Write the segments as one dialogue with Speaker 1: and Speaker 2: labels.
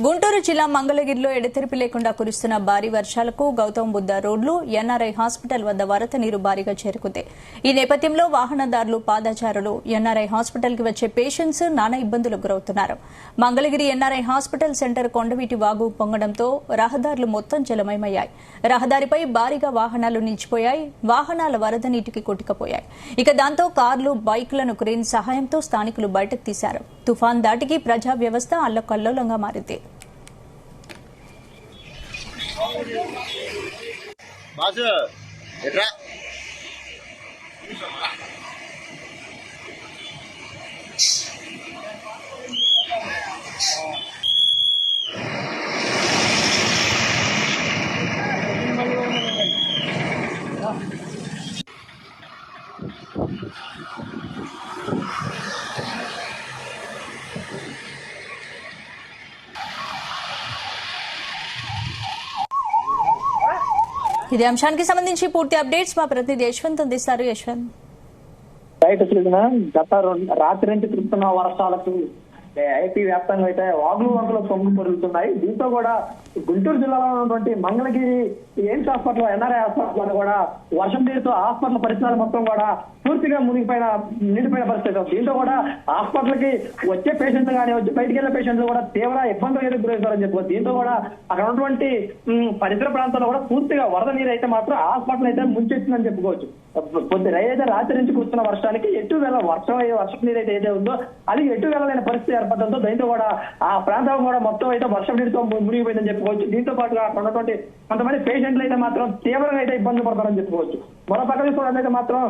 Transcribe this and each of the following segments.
Speaker 1: గుంటూరు జిల్లా మంగళగిరిలో ఎడతెరిపి లేకుండా కురుస్తున్న భారీ వర్షాలకు గౌతమ్ బుద్ధ రోడ్లు ఎన్ఆర్ఐ హాస్పిటల్ వద్ద వరద నీరు భారీగా చేరుకుంది. ఈ నేపథ్యంలో వాహనదారులు, పాదచారులు ఎన్ఆర్ఐ హాస్పిటల్ కి వచ్చే పేషెంట్స్ నానా ఇబ్బందులకు గురవుతున్నారు. Mangalagiri NRI hospital centre Kondaveeti Vagu పొంగడంతో రహదారులు మొత్తం జలమయమయ్యాయి. రహదారిపై భారీగా వాహనాలు నిలిచిపోయాయి. వాహనాల వరద నీటికి కొట్టుకుపోయాయి. ఇక దాంతో కార్లు, బైకులను క్రేన్ సహాయంతో స్థానికులు బయటకు తీశారు. తుఫాన్ దాటికి ప్రజా వ్యవస్థ అల్లకల్లోలంగా మారింది. ఇదే అంశానికి సంబంధించి పూర్తి అప్డేట్స్ మా ప్రతినిధి యశ్వంత్ అందిస్తారు. యశ్వంత్,
Speaker 2: గత రాత్రి నుంచి కురుస్తున్న వర్షాలకు ఐటీ వ్యాప్తంగా అయితే వాగులు వంకలు పొంగు పొరుగుతున్నాయి. దీంతో కూడా గుంటూరు జిల్లాలో ఉన్నటువంటి Mangalagiri AIIMS hospital, NRI hospital కూడా వర్షం నీరుతో హాస్పిటల్ పరిసరాలు మొత్తం కూడా పూర్తిగా నిండిపోయిన పరిస్థితి. దీంతో కూడా హాస్పిటల్ కి వచ్చే పేషెంట్లు కానీ వచ్చి బయటికి వెళ్లే పేషెంట్లు కూడా తీవ్ర ఇబ్బందులు గురవుతారని చెప్పుకోవచ్చు. దీంతో కూడా అక్కడ ఉన్నటువంటి పరిసర ప్రాంతాల్లో కూడా పూర్తిగా వరద నీరు అయితే మాత్రం హాస్పిటల్ అయితే ముంచెత్తుందని చెప్పుకోవచ్చు. అయితే రాత్రి నుంచి కురుస్తున్న వర్షానికి ఎటు వర్షం నీరు అయితే ఉందో అది ఎటు వెళ్ళలేని పరిస్థితి ఏర్పడడంతో దీంతో కూడా ఆ ప్రాంతం కూడా మొత్తం అయితే వర్షం నీరుతో మునిగిపోయిందని చెప్పుకోవచ్చు. దీంతో పాటుగా అక్కడ ఉన్నటువంటి కొంతమంది పేషెంట్లు అయితే మాత్రం తీవ్రంగా అయితే ఇబ్బంది పడతారని చెప్పుకోవచ్చు. మరో పక్కన చూసుకున్నట్లయితే మాత్రం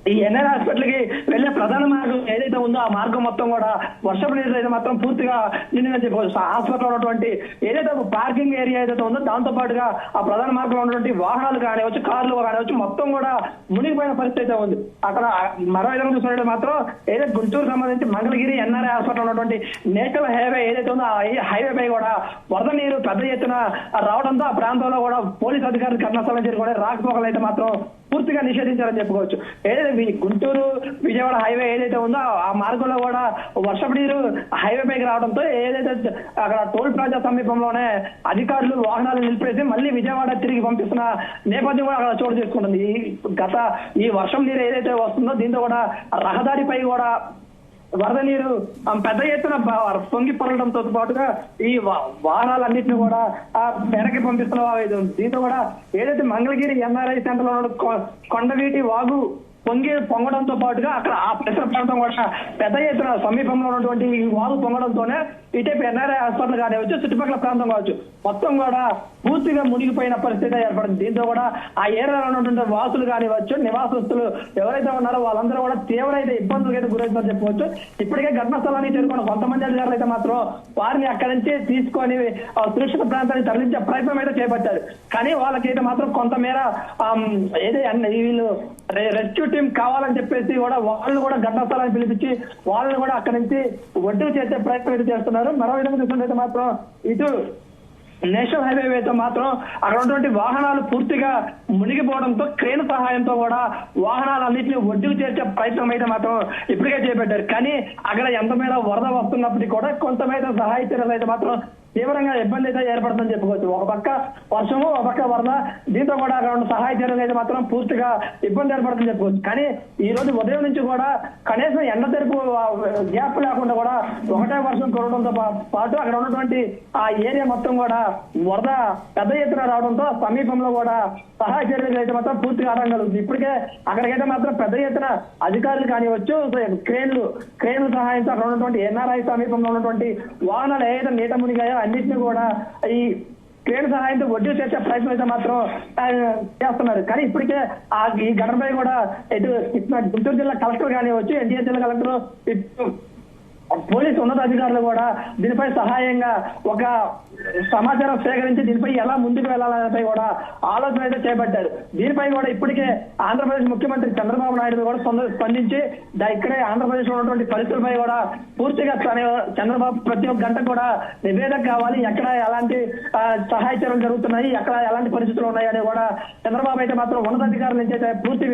Speaker 2: ఈ ఎన్ఆర్ హాస్పిటల్ కి వెళ్లే ప్రధాన మార్గం ఏదైతే ఉందో ఆ మార్గం మొత్తం కూడా వర్షపు నీరు అయితే మాత్రం పూర్తిగా నిండిందని చెప్పుకోవచ్చు. హాస్పిటల్ ఉన్నటువంటి ఏదైతే పార్కింగ్ ఏరియా ఏదైతే ఉందో దాంతో పాటుగా ఆ ప్రధాన మార్గంలో ఉన్నటువంటి వాహనాలు కానివచ్చు, కార్లు కానివచ్చు మొత్తం కూడా మునిగిపోయిన పరిస్థితి అయితే ఉంది. అక్కడ మరో విధంగా చూసుకున్నట్టు మాత్రం ఏదైతే గుంటూరు సంబంధించి మంగళగిరి ఎన్ఆర్ఐ హాస్పిటల్ ఉన్నటువంటి నేషనల్ హైవే ఏదైతే ఉందో ఆ హైవే పై కూడా వరద నీరు పెద్ద ఎత్తున రావడంతో ఆ ప్రాంతంలో కూడా పోలీసు అధికారులు ఘటనాస్థలం చేరుకొని రాకపోకలు అయితే మాత్రం పూర్తిగా నిషేధించారని చెప్పుకోవచ్చు. ఏదైతే గుంటూరు విజయవాడ హైవే ఏదైతే ఉందో ఆ మార్గంలో కూడా వర్షపు నీరు హైవే పైకి రావడంతో ఏదైతే అక్కడ టోల్ ప్లాజా సమీపంలోనే అధికారులు వాహనాలు నిలిపేసి మళ్ళీ విజయవాడ తిరిగి పంపిస్తున్న నేపథ్యం కూడా అక్కడ చోటు చేసుకుంటుంది. ఈ వర్షం నీరు ఏదైతే వస్తుందో దీంతో కూడా రహదారిపై కూడా వరద నీరు పెద్ద ఎత్తున పొంగి పొరలడంతో పాటుగా ఈ వాహనాలన్నింటినీ కూడా వెనక్కి పంపిస్తున్న దీంతో కూడా ఏదైతే మంగళగిరి ఎన్ఆర్ఐ సెంటర్ లో కొండవీటి వాగు పొంగడంతో పాటుగా అక్కడ ఆ పరిసర ప్రాంతం కూడా పెద్ద ఎత్తున సమీపంలో ఉన్నటువంటి ఈ వాగు పొంగడంతోనే ఇటైపు ఎన్ఆర్ఐ హాస్పిటల్ కానివచ్చు, చుట్టుపక్కల ప్రాంతం కావచ్చు మొత్తం కూడా పూర్తిగా మునిగిపోయిన పరిస్థితి ఏర్పడింది. దీంతో కూడా ఆ ఏరియాలో ఉన్నటువంటి వాసులు కానివచ్చు, నివాసస్తులు ఎవరైతే ఉన్నారో వాళ్ళందరూ కూడా తీవ్రమైన ఇబ్బందులు అయితే గురవుతుందని చెప్పుకోవచ్చు. ఇప్పటికే ఘటనాస్థలానికి చేరుకున్న కొంతమంది అధికారులు అయితే మాత్రం వారిని అక్కడి నుంచి తీసుకొని సురక్షిత ప్రాంతానికి తరలించే ప్రయత్నం అయితే చేపట్టారు. కానీ వాళ్ళకైతే మాత్రం కొంతమేర వీళ్ళు రెస్క్యూ టీం కావాలని చెప్పేసి కూడా వాళ్ళు కూడా ఘటనాస్థలాన్ని పిలిపించి వాళ్ళని కూడా అక్కడి నుంచి ఒడ్డు చేసే ప్రయత్నం అయితే చేస్తున్నారు. మరో విధంగా చూస్తుంటే మాత్రం ఇటు నేషనల్ హైవే అయితే మాత్రం అక్కడ ఉన్నటువంటి వాహనాలు పూర్తిగా మునిగిపోవడంతో క్రేన్ సహాయంతో కూడా వాహనాలన్నింటినీ ఒడ్డుకు చేర్చే ప్రయత్నం అయితే మాత్రం ఇప్పటికే చేపట్టారు. కానీ అక్కడ ఎంత మేర వరద వస్తున్నప్పటికీ కూడా కొంతమేర సహాయ చర్యలు అయితే మాత్రం తీవ్రంగా ఇబ్బంది అయితే ఏర్పడుతుందని చెప్పుకోవచ్చు. ఒక పక్క వర్షము, ఒక పక్క వరద, దీంతో కూడా అక్కడ సహాయ చర్యలు అయితే మాత్రం పూర్తిగా ఇబ్బంది ఏర్పడుతుందని చెప్పుకోవచ్చు. కానీ ఈ రోజు ఉదయం నుంచి కూడా కనీసం ఎండ తెరుపు గ్యాప్ లేకుండా కూడా ఒకటే వర్షం కురవడంతో పాటు అక్కడ ఉన్నటువంటి ఆ ఏరియా మొత్తం కూడా వరద పెద్ద ఎత్తున రావడంతో సమీపంలో కూడా సహాయ చర్యలు అయితే మాత్రం పూర్తిగా ఆటంకాలు. ఇప్పటికే అక్కడికైతే మాత్రం పెద్ద ఎత్తున అధికారులు కానివచ్చు, క్రేన్లు సహాయంతో అక్కడ ఉన్నటువంటి ఎన్ఆర్ఐ సమీపంలో ఉన్నటువంటి వాహనాలు ఏదైతే నీట మునిగాయో అన్నింటినీ కూడా ఈ క్రేన్ సహాయంతో ఒడ్డు చేసే ప్రయత్నం అయితే మాత్రం చేస్తున్నారు. కానీ ఇప్పటికే ఈ ఘటనపై కూడా ఇటు గుంటూరు జిల్లా కలెక్టర్ కానివచ్చు, ఎన్టీఆర్ జిల్లా కలెక్టర్, పోలీసు ఉన్నతాధికారులు కూడా దీనిపై సహాయంగా ఒక సమాచారం సేకరించి దీనిపై ఎలా ముందుకు వెళ్లాలనే కూడా ఆలోచన అయితే చేపట్టారు. దీనిపై కూడా ఇప్పటికే ఆంధ్రప్రదేశ్ ముఖ్యమంత్రి చంద్రబాబు నాయుడు కూడా స్పందించి ఇక్కడే ఆంధ్రప్రదేశ్ లో ఉన్నటువంటి పరిస్థితులపై కూడా పూర్తిగా చంద్రబాబు ప్రతి ఒక్క గంట కూడా నివేదిక కావాలి, ఎక్కడ ఎలాంటి సహాయ చర్యలు జరుగుతున్నాయి, ఎక్కడ ఎలాంటి పరిస్థితులు ఉన్నాయని కూడా చంద్రబాబు అయితే మాత్రం ఉన్నతాధికారుల నుంచి అయితే పూర్తి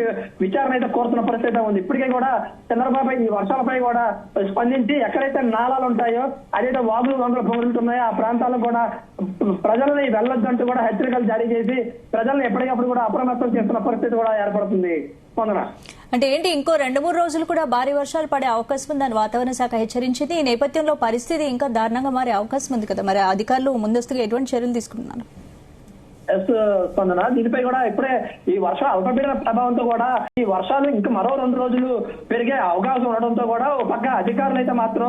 Speaker 2: విచారణ అయితే కోరుతున్న పరిస్థితి ఉంది. ఇప్పటికే కూడా చంద్రబాబు ఈ వర్షాలపై కూడా స్పందించి ఎక్కడైతే నాలాలు ఉంటాయో అదైతే వాగులు వందలు పొంగుతున్నాయో ఆ ప్రాంతాల్లో కూడా ప్రజల్ని వెళ్ళొద్దంటూ కూడా హెచ్చరికలు జారీ చేసి ప్రజల్ని ఎప్పటికప్పుడు కూడా అప్రమత్తం చేస్తున్న పరిస్థితి కూడా ఏర్పడుతుంది.
Speaker 1: అంటే ఏంటి ఇంకో 2-3 రోజులు కూడా భారీ వర్షాలు పడే అవకాశం ఉందని వాతావరణ శాఖ హెచ్చరించింది. ఈ నేపథ్యంలో పరిస్థితి ఇంకా దారుణంగా మారే అవకాశం ఉంది కదా, మరి అధికారులు ముందస్తుగా ఎటువంటి చర్యలు తీసుకుంటున్నారు?
Speaker 2: స్పందన దీనిపై కూడా ఇప్పుడే ఈ వర్ష అల్పపీడన ప్రభావంతో కూడా ఈ వర్షాలు ఇంకా మరో 2 రోజులు పెరిగే అవకాశం ఉండడంతో కూడా ఒక పక్క అధికారులు అయితే మాత్రం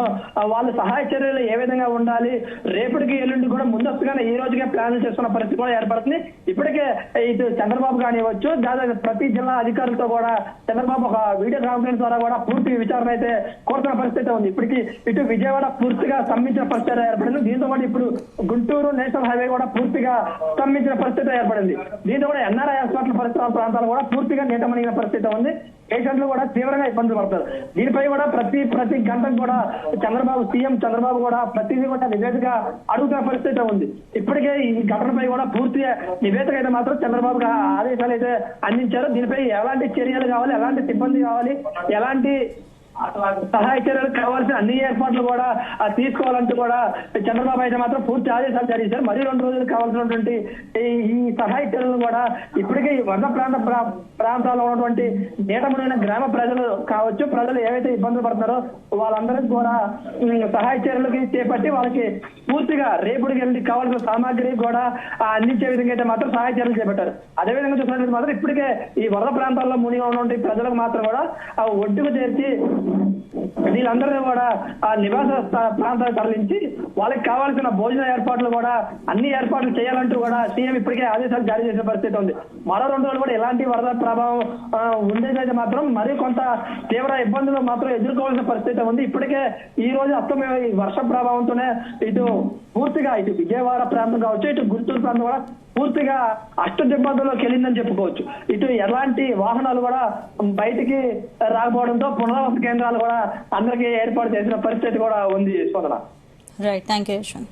Speaker 2: వాళ్ళ సహాయ చర్యలు ఏ విధంగా ఉండాలి, రేపటికి ఎల్లుండి కూడా ముందస్తుగానే ఈ రోజుకే ప్లాన్లు చేస్తున్న పరిస్థితి కూడా ఏర్పడుతుంది. ఇప్పటికే ఇటు చంద్రబాబు కానివ్వచ్చు, దాదాపు ప్రతి జిల్లా అధికారులతో కూడా చంద్రబాబు ఒక వీడియో కాన్ఫరెన్స్ ద్వారా కూడా పూర్తి విచారణ అయితే కోరుతున్న పరిస్థితి ఉంది. ఇప్పటికి ఇటు విజయవాడ పూర్తిగా స్తంభించిన పరిస్థితి ఏర్పడింది. దీంతో కూడా ఇప్పుడు గుంటూరు నేషనల్ హైవే కూడా పూర్తిగా స్తంభించిన పరిస్థితి ఏర్పడింది. దీంతో కూడా ఎన్ఆర్ఐ హాస్పిటల్ పరిసర ప్రాంతాలు కూడా పూర్తిగా నీట మునిగిన పరిస్థితి ఉంది. పేషెంట్లు కూడా తీవ్రంగా ఇబ్బందులు పడతారు. దీనిపై కూడా ప్రతి గంటకు కూడా సీఎం చంద్రబాబు కూడా ప్రతిదీ కూడా నివేదిక అడుగుతున్న పరిస్థితి ఉంది. ఇప్పటికే ఈ ఘటనపై కూడా పూర్తిగా నివేదిక అయితే మాత్రం చంద్రబాబు ఆదేశాలు అయితే అందించారు. దీనిపై ఎలాంటి చర్యలు కావాలి, ఎలాంటి సిబ్బంది కావాలి, ఎలాంటి సహాయ చర్యలు కావాల్సిన అన్ని ఏర్పాట్లు కూడా తీసుకోవాలంటూ కూడా చంద్రబాబు అయితే మాత్రం పూర్తి ఆదేశాలు జారీ చేశారు. మరీ 2 రోజులు కావాల్సినటువంటి ఈ సహాయ చర్యలను కూడా ఇప్పటికే వరద ప్రాంతాల్లో ఉన్నటువంటి నీట మునిగిన గ్రామ ప్రజలు కావచ్చు, ప్రజలు ఏవైతే ఇబ్బందులు పడుతున్నారో వాళ్ళందరికీ కూడా సహాయ చర్యలకి చేపట్టి వాళ్ళకి పూర్తిగా రేపుడికి వెళ్ళి కావాల్సిన సామాగ్రి కూడా అందించే విధంగా అయితే మాత్రం సహాయ చర్యలు చేపట్టారు. అదేవిధంగా చూసినట్టు మాత్రం ఇప్పటికే ఈ వరద ప్రాంతాల్లో మునిగి ఉన్నటువంటి ప్రజలకు మాత్రం కూడా ఆ ఒడ్డుకు చేర్చి వీళ్ళందరినీ కూడా ఆ నివాస ప్రాంతాలకు తరలించి వాళ్ళకి కావాల్సిన భోజన ఏర్పాట్లు కూడా అన్ని ఏర్పాట్లు చేయాలంటూ కూడా సీఎం ఇప్పటికే ఆదేశాలు జారీ చేసిన పరిస్థితి ఉంది. మరో 2 రోజులు కూడా ఎలాంటి వరద ప్రభావం ఉండేదైతే మాత్రం మరి కొంత తీవ్ర ఇబ్బందులు మాత్రం ఎదుర్కోవాల్సిన పరిస్థితి ఉంది. ఇప్పటికే ఈ రోజు అస్తమయ వర్ష ప్రభావంతోనే ఇటు పూర్తిగా ఇటు విజయవాడ ప్రాంతం కావచ్చు, ఇటు గుంటూరు ప్రాంతం కూడా పూర్తిగా అష్టదిబ్బందుల్లోకి వెళ్ళిందని చెప్పుకోవచ్చు. ఇటు ఎలాంటి వాహనాలు కూడా బయటికి రాకపోవడంతో పునరావాస కేంద్రాలు కూడా అందరికీ ఏర్పాటు చేసిన పరిస్థితి కూడా ఉంది.
Speaker 1: Right, thank you Yashwant.